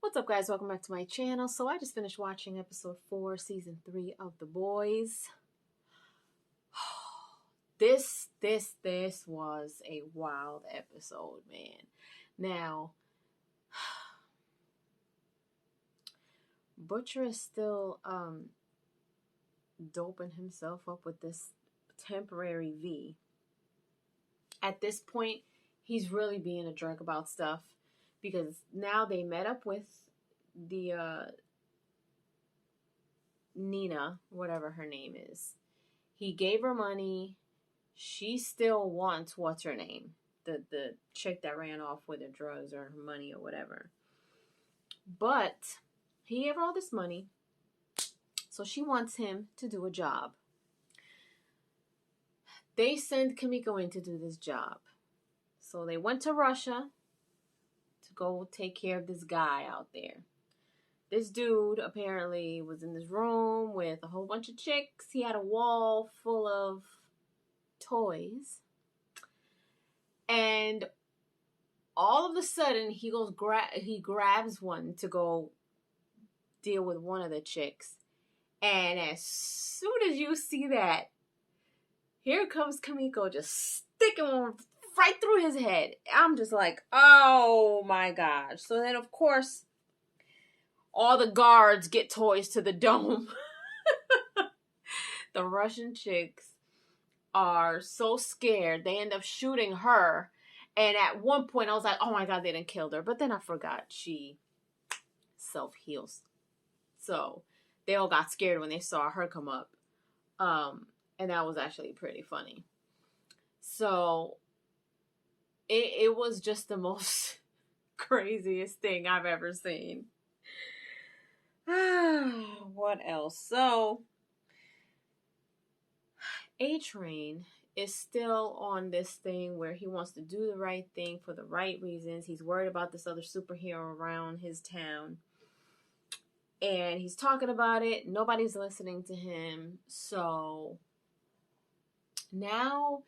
What's up, guys? Welcome back to my channel. So I just finished watching episode 4, season 3 of The Boys. This was a wild episode, man. Now, Butcher is still doping himself up with this temporary V. At this point, he's really being a jerk about stuff. Because now they met up with the Nina, whatever her name is. He gave her money. She still wants what's her name, the chick that ran off with her drugs or her money or whatever. But he gave her all this money, so she wants him to do a job. They send Kimiko in to do this job. So they went to Russia to go take care of this guy out there. This dude apparently was in this room with a whole bunch of chicks. He had a wall full of toys. And all of a sudden, he grabs one to go deal with one of the chicks. And as soon as you see that, here comes Kimiko just sticking one right through his head. I'm just like, oh my gosh. So then, of course, all the guards get toys to the dome. The Russian chicks are so scared, they end up shooting her. And at one point, I was like, oh my God, they didn't kill her. But then I forgot she self-heals. So they all got scared when they saw her come up. And that was actually pretty funny. So it was just the most craziest thing I've ever seen. What else? So A-Train is still on this thing where he wants to do the right thing for the right reasons. He's worried about this other superhero around his town. And he's talking about it. Nobody's listening to him. So now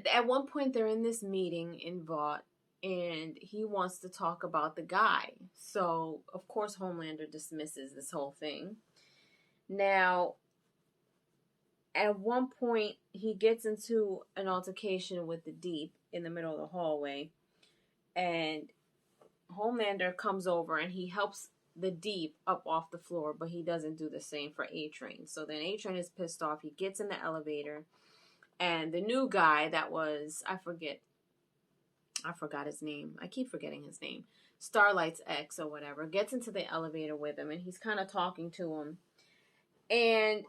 at one point they're in this meeting in Vought, and he wants to talk about the guy. So of course Homelander dismisses this whole thing. Now at one point he gets into an altercation with the Deep in the middle of the hallway, and Homelander comes over and he helps the Deep up off the floor, but he doesn't do the same for A-Train. So then A-Train is pissed off. He gets in the elevator. And the new guy that was, I forgot his name. I keep forgetting his name. Starlight's ex or whatever, gets into the elevator with him, and he's kind of talking to him. And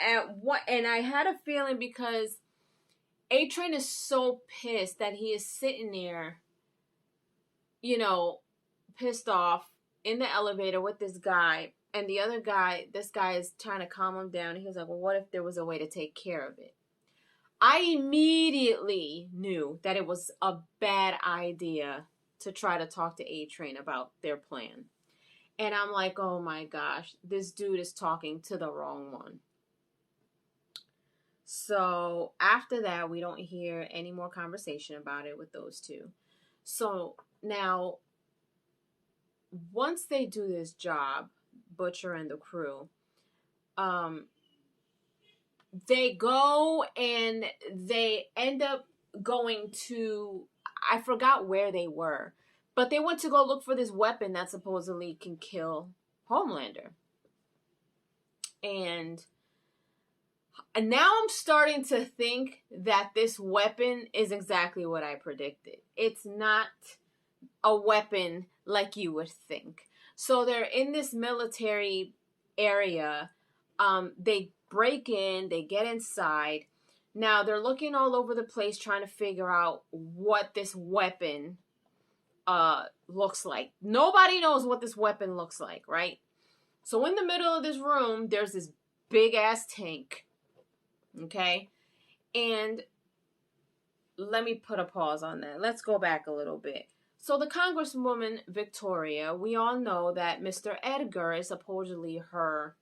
I had a feeling because A-Train is so pissed that he is sitting there, pissed off in the elevator with this guy. And the other guy, this guy is trying to calm him down. And he was like, well, what if there was a way to take care of it? I immediately knew that it was a bad idea to try to talk to A-Train about their plan. And I'm like, oh my gosh, this dude is talking to the wrong one. So after that, we don't hear any more conversation about it with those two. So now, once they do this job, Butcher and the crew, they go and they end up going to, I forgot where they were, but they went to go look for this weapon that supposedly can kill Homelander. And now I'm starting to think that this weapon is exactly what I predicted. It's not a weapon like you would think. So they're in this military area. They break in, they get inside. Now they're looking all over the place trying to figure out what this weapon looks like. Nobody knows what this weapon looks like, right? So in the middle of this room, there's this big ass tank. Okay? And let me put a pause on that. Let's go back a little bit. So the Congresswoman, Victoria, we all know that Mr. Edgar is supposedly her,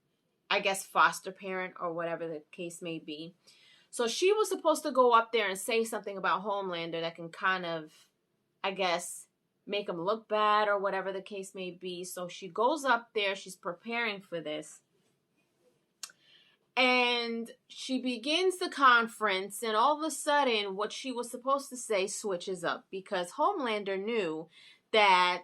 I guess, foster parent or whatever the case may be. So she was supposed to go up there and say something about Homelander that can kind of, I guess, make him look bad or whatever the case may be. So she goes up there, she's preparing for this. And she begins the conference, and all of a sudden, what she was supposed to say switches up, because Homelander knew that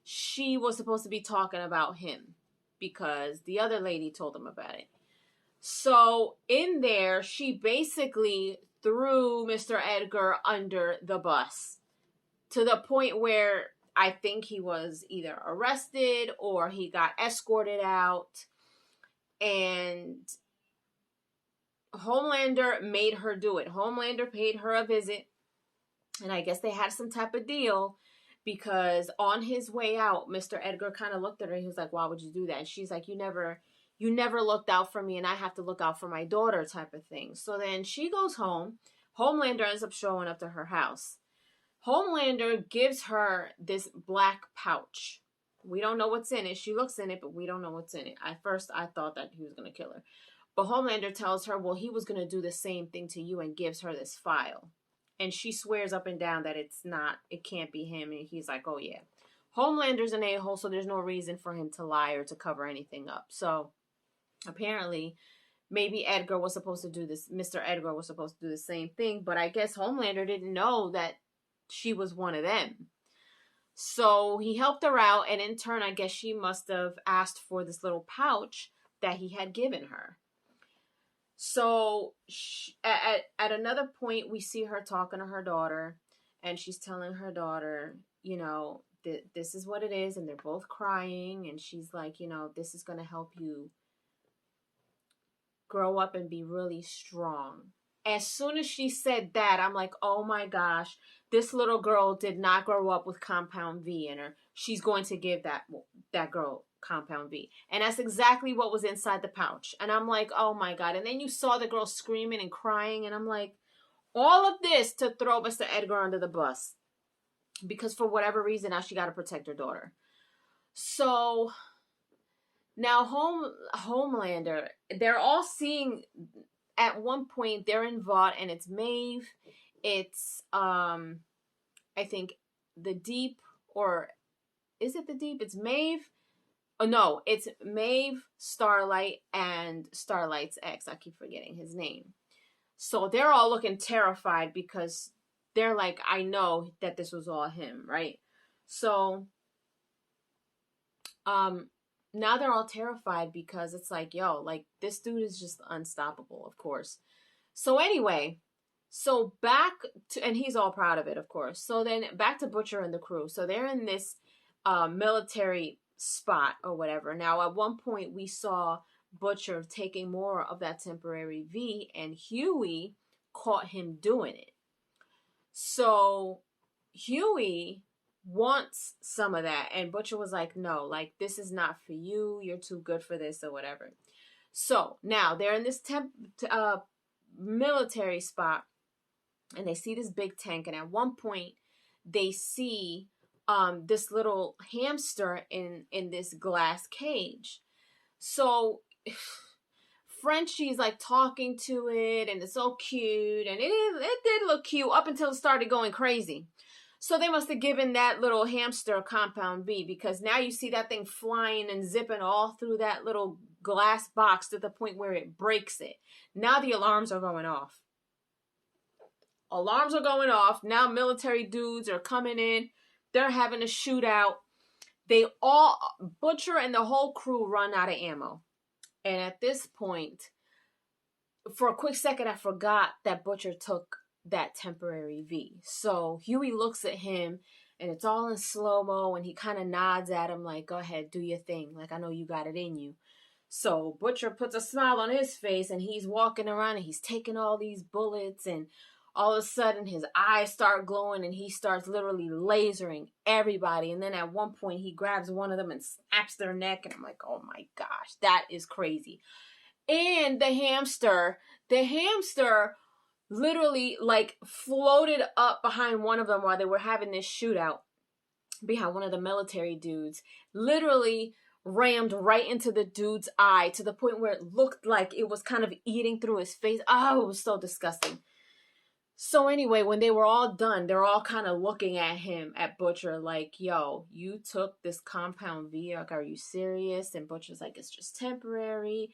she was supposed to be talking about him, because the other lady told him about it. So in there, she basically threw Mr. Edgar under the bus, to the point where I think he was either arrested or he got escorted out. And Homelander made her do it. Homelander paid her a visit, and I guess they had some type of deal, because on his way out, Mr. Edgar kind of looked at her. He was like, why would you do that? And she's like, you never looked out for me, and I have to look out for my daughter, type of thing. So then she goes home. Homelander ends up showing up to her house. Homelander gives her this black pouch. We don't know what's in it. She looks in it, but we don't know what's in it. At first, I thought that he was going to kill her. But Homelander tells her, well, he was going to do the same thing to you, and gives her this file. And she swears up and down that it can't be him. And he's like, oh yeah. Homelander's an a-hole, so there's no reason for him to lie or to cover anything up. So apparently, maybe Edgar was supposed to do this. Mr. Edgar was supposed to do the same thing. But I guess Homelander didn't know that she was one of them. So he helped her out. And in turn, I guess she must have asked for this little pouch that he had given her. So at another point, we see her talking to her daughter, and she's telling her daughter, you know, this is what it is, and they're both crying, and she's like, you know, this is going to help you grow up and be really strong. As soon as she said that, I'm like, oh my gosh, this little girl did not grow up with Compound V in her. She's going to give that girl Compound V. And that's exactly what was inside the pouch. And I'm like, oh my God. And then you saw the girl screaming and crying. And I'm like, all of this to throw Mr. Edgar under the bus. Because for whatever reason, now she got to protect her daughter. So now Homelander, they're all seeing, at one point they're in Vought, and it's Maeve. It's, I think the Deep, or is it the Deep? It's Maeve. Oh, no, it's Maeve, Starlight, and Starlight's ex. I keep forgetting his name. So they're all looking terrified, because they're like, I know that this was all him, right? So now they're all terrified, because it's like, yo, like, this dude is just unstoppable, of course. So anyway, so back to, and he's all proud of it, of course. So then back to Butcher and the crew. So they're in this military spot or whatever. Now, at one point, we saw Butcher taking more of that temporary V, and Huey caught him doing it. So Huey wants some of that, and Butcher was like, no, like, this is not for you. You're too good for this, or whatever. So now they're in this military spot, and they see this big tank, and at one point they see this little hamster in this glass cage. So Frenchie's like talking to it, and it's so cute, and it did look cute up until it started going crazy. So they must have given that little hamster Compound V, because now you see that thing flying and zipping all through that little glass box to the point where it breaks it. Now the alarms are going off. Alarms are going off. Now military dudes are coming in. They're having a shootout. Butcher and the whole crew run out of ammo. And at this point, for a quick second, I forgot that Butcher took that temporary V. So Huey looks at him, and it's all in slow-mo, and he kind of nods at him like, go ahead, do your thing. Like, I know you got it in you. So Butcher puts a smile on his face, and he's walking around, and he's taking all these bullets, and all of a sudden his eyes start glowing, and he starts literally lasering everybody. And then at one point he grabs one of them and snaps their neck, and I'm like, oh my gosh, that is crazy. And the hamster literally like floated up behind one of them while they were having this shootout, behind one of the military dudes, literally rammed right into the dude's eye, to the point where it looked like it was kind of eating through his face. Oh, it was so disgusting. So anyway, when they were all done, they're all kind of looking at him, at Butcher, like, yo, you took this compound V, like, are you serious? And Butcher's like, it's just temporary.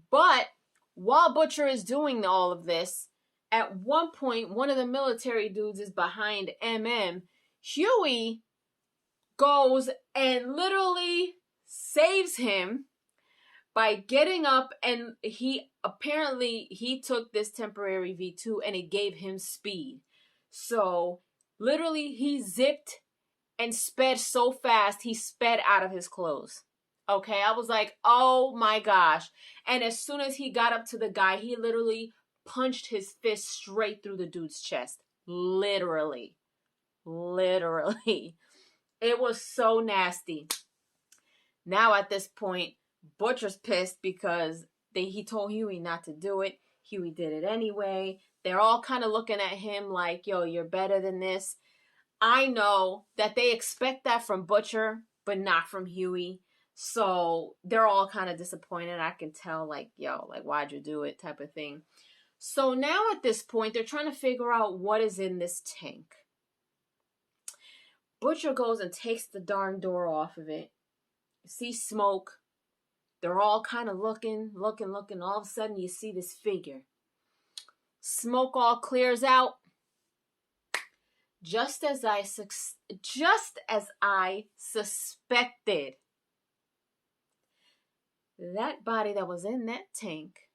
But while Butcher is doing all of this, at one point, one of the military dudes is behind MM. Huey goes and literally saves him by getting up, and he took this temporary V2 and it gave him speed. So literally he zipped and sped so fast he sped out of his clothes. Okay, I was like, oh my gosh. And as soon as he got up to the guy, he literally punched his fist straight through the dude's chest. Literally. It was so nasty. Now at this point, Butcher's pissed because he told Huey not to do it. Huey did it anyway. They're all kind of looking at him like, yo, you're better than this. I know that they expect that from Butcher, but not from Huey. So they're all kind of disappointed. I can tell, like, yo, like, why'd you do it type of thing. So now at this point, they're trying to figure out what is in this tank. Butcher goes and takes the darn door off of it. You see smoke. They're all kind of looking. All of a sudden, you see this figure. Smoke all clears out. Just as I suspected, that body that was in that tank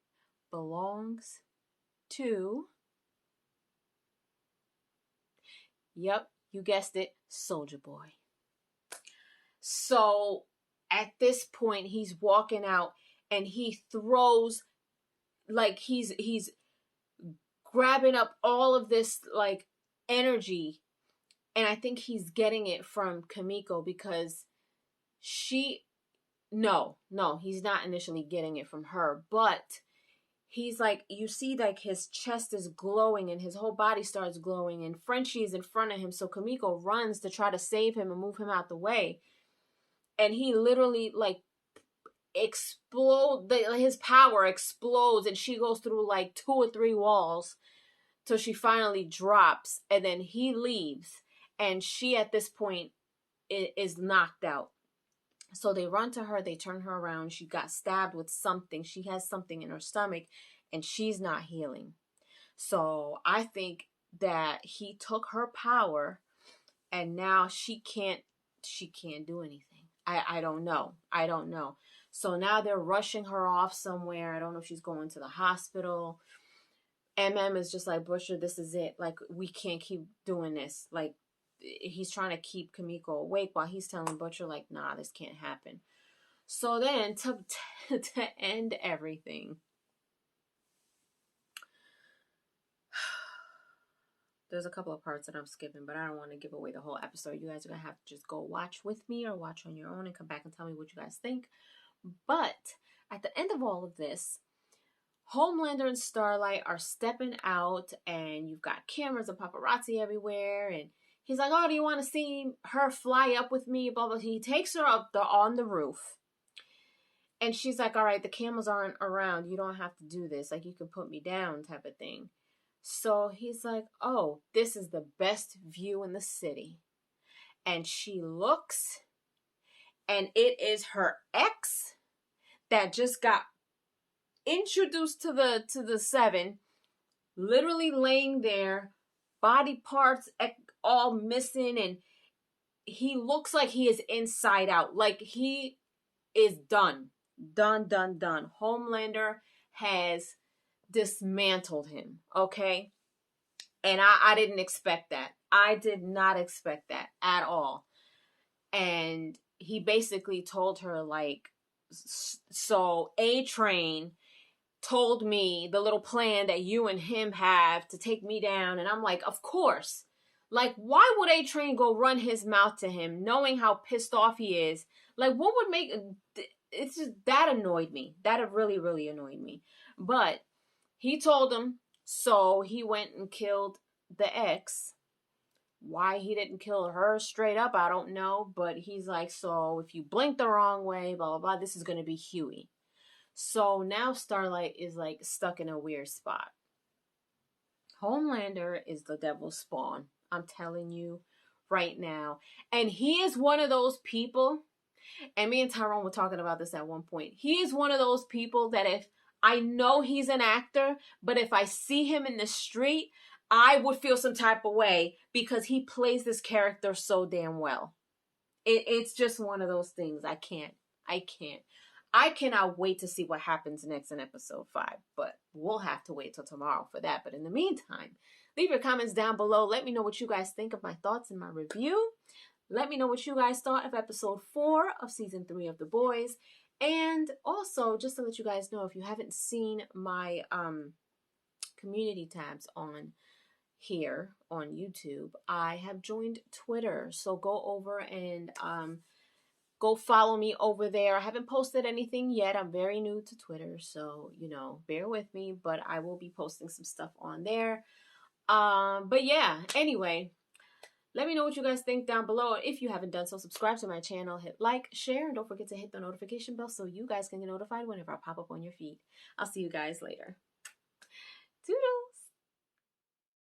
belongs to, yep, you guessed it, Soldier Boy. So at this point, he's walking out and he throws, like, he's grabbing up all of this, like, energy. And I think he's getting it from Kimiko because no, he's not initially getting it from her, but he's like, you see, like, his chest is glowing and his whole body starts glowing, and Frenchie is in front of him. So Kimiko runs to try to save him and move him out the way. And he literally, like, his power explodes, and she goes through like 2 or 3 walls till she finally drops, and then he leaves, and she at this point is knocked out. So they run to her, they turn her around. She got stabbed with something. She has something in her stomach, and she's not healing. So I think that he took her power, and now she can't do anything. I don't know. So now they're rushing her off somewhere. I don't know if she's going to the hospital. MM is just like, Butcher, this is it. Like, we can't keep doing this. Like, he's trying to keep Kimiko awake while he's telling Butcher, like, nah, this can't happen. So then, to end everything, there's a couple of parts that I'm skipping, but I don't want to give away the whole episode. You guys are going to have to just go watch with me or watch on your own and come back and tell me what you guys think. But at the end of all of this, Homelander and Starlight are stepping out, and you've got cameras and paparazzi everywhere, and he's like, oh, do you want to see her fly up with me? Blah, blah. He takes her up on the roof, and she's like, all right, the cameras aren't around. You don't have to do this. Like, you can put me down type of thing. So he's like, oh, this is the best view in the city. And she looks, and it is her ex that just got introduced to the 7, literally laying there, body parts all missing, and he looks like he is inside out. Like, he is done. Homelander has dismantled him, okay? And I didn't expect that. I did not expect that at all. And he basically told her, like, so A-Train told me the little plan that you and him have to take me down. And I'm like, of course. Like, why would A-Train go run his mouth to him knowing how pissed off he is? Like, what would make... It's just... That annoyed me. That really, really annoyed me. But he told him, so he went and killed the ex. Why he didn't kill her straight up, I don't know. But he's like, so if you blink the wrong way, blah, blah, blah, this is going to be Huey. So now Starlight is, like, stuck in a weird spot. Homelander is the devil's spawn. I'm telling you right now. And he is one of those people, and me and Tyrone were talking about this at one point. He is one of those people that if I know he's an actor, but if I see him in the street, I would feel some type of way because he plays this character so damn well. It's just one of those things. I can't. I cannot wait to see what happens next in episode 5, but we'll have to wait till tomorrow for that. But in the meantime, leave your comments down below. Let me know what you guys think of my thoughts and my review. Let me know what you guys thought of episode 4 of season 3 of The Boys. And also, just to let you guys know, if you haven't seen my community tabs on here on YouTube, I have joined Twitter. So go over and go follow me over there. I haven't posted anything yet. I'm very new to Twitter, so, you know, bear with me, but I will be posting some stuff on there. But yeah, anyway, let me know what you guys think down below. If you haven't done so, subscribe to my channel, hit like, share, and don't forget to hit the notification bell so you guys can get notified whenever I pop up on your feed. I'll see you guys later. Toodles!